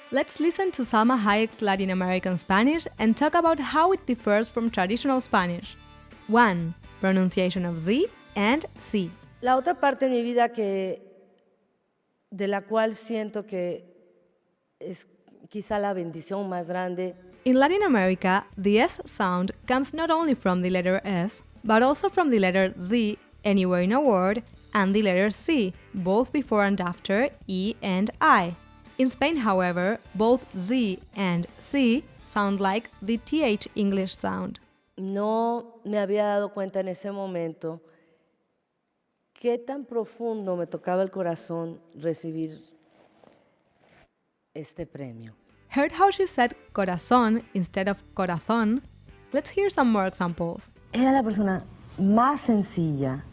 Let's listen to Salma Hayek's Latin American Spanish and talk about how it differs from traditional Spanish. 1. Pronunciation of Z and C. La otra parte de mi vida de la cual siento que es quizá la bendición más grande. In Latin America, the S sound comes not only from the letter S, but also from the letter Z anywhere in a word and the letter C, both before and after E and I. In Spain, however, both Z and C sound like the TH English sound. No me había dado cuenta en ese momento qué tan profundo me tocaba el corazón recibir este premio. Heard how she said corazón instead of corazón? Let's hear some more examples. Era la persona más sencilla,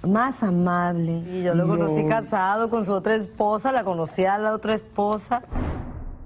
más amable. Y yo lo conocí casado con su otra esposa, la conocí a la otra esposa.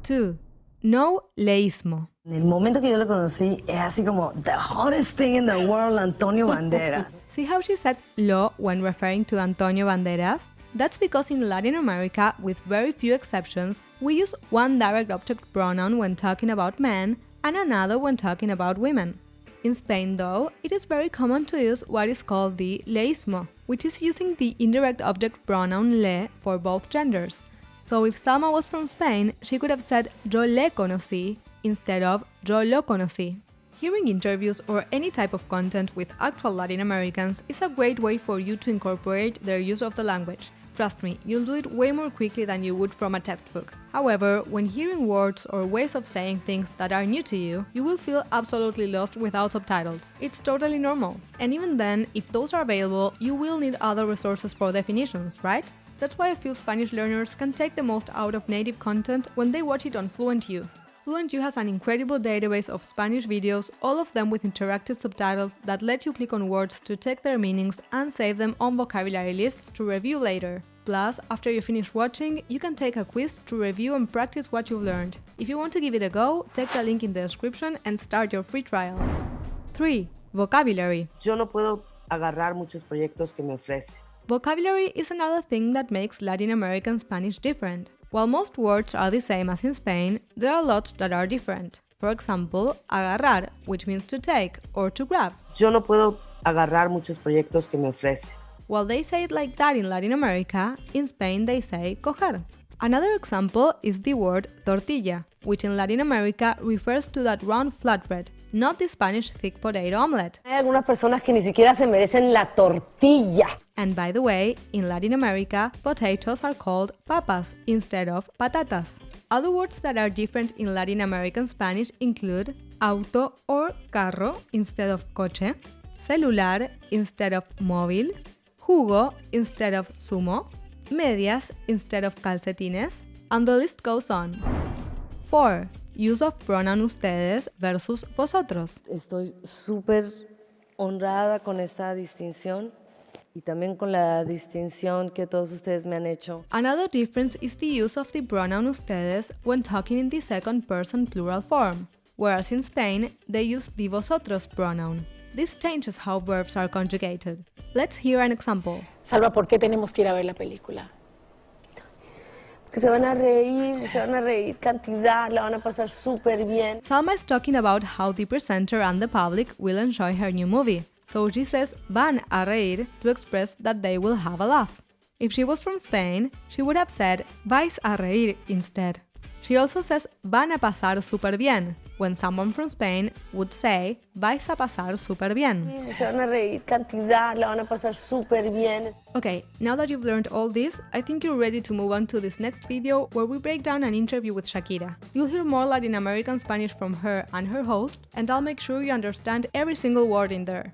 2. No leísmo. En el momento que yo lo conocí, es así como the hottest thing in the world, Antonio Banderas. See how she said lo when referring to Antonio Banderas? That's because in Latin America, with very few exceptions, we use one direct object pronoun when talking about men and another when talking about women. In Spain, though, it is very common to use what is called the leísmo, which is using the indirect object pronoun le for both genders. So if Salma was from Spain, she could have said yo le conocí instead of yo lo conocí. Hearing interviews or any type of content with actual Latin Americans is a great way for you to incorporate their use of the language. Trust me, you'll do it way more quickly than you would from a textbook. However, when hearing words or ways of saying things that are new to you, you will feel absolutely lost without subtitles. It's totally normal. And even then, if those are available, you will need other resources for definitions, right? That's why I feel Spanish learners can take the most out of native content when they watch it on FluentU. FluentU has an incredible database of Spanish videos, all of them with interactive subtitles that let you click on words to check their meanings and save them on vocabulary lists to review later. Plus, after you finish watching, you can take a quiz to review and practice what you've learned. If you want to give it a go, check the link in the description and start your free trial. 3. Vocabulary. Yo no puedo agarrar muchos proyectos que me ofrece. Vocabulary is another thing that makes Latin American Spanish different. While most words are the same as in Spain, there are lots that are different. For example, agarrar, which means to take or to grab. Yo no puedo agarrar muchos proyectos que me ofrece. While they say it like that in Latin America, in Spain they say coger. Another example is the word tortilla, which in Latin America refers to that round flatbread, not the Spanish thick potato omelette. Hay algunas personas que ni siquiera se merecen la tortilla. And by the way, in Latin America, potatoes are called papas instead of patatas. Other words that are different in Latin American Spanish include auto or carro instead of coche, celular instead of móvil, jugo instead of zumo, medias instead of calcetines, and the list goes on. 4. Use of pronoun ustedes versus vosotros. Estoy súper honrada con esta distinción y también con la distinción que todos ustedes me han hecho. Another difference is the use of the pronoun ustedes when talking in the second person plural form, whereas in Spain they use the vosotros pronoun. This changes how verbs are conjugated. Let's hear an example. Salva, ¿por qué tenemos que ir a ver la película? Que se van a reír cantidad, la van a pasar súper bien. Salma is talking about how the presenter and the public will enjoy her new movie, so she says van a reír to express that they will have a laugh. If she was from Spain, she would have said vais a reír instead. She also says van a pasar súper bien, when someone from Spain would say vais a pasar súper bien. Se van a reír cantidad, la van a pasar súper bien. Okay, now that you've learned all this, I think you're ready to move on to this next video where we break down an interview with Shakira. You'll hear more Latin American Spanish from her and her host, and I'll make sure you understand every single word in there.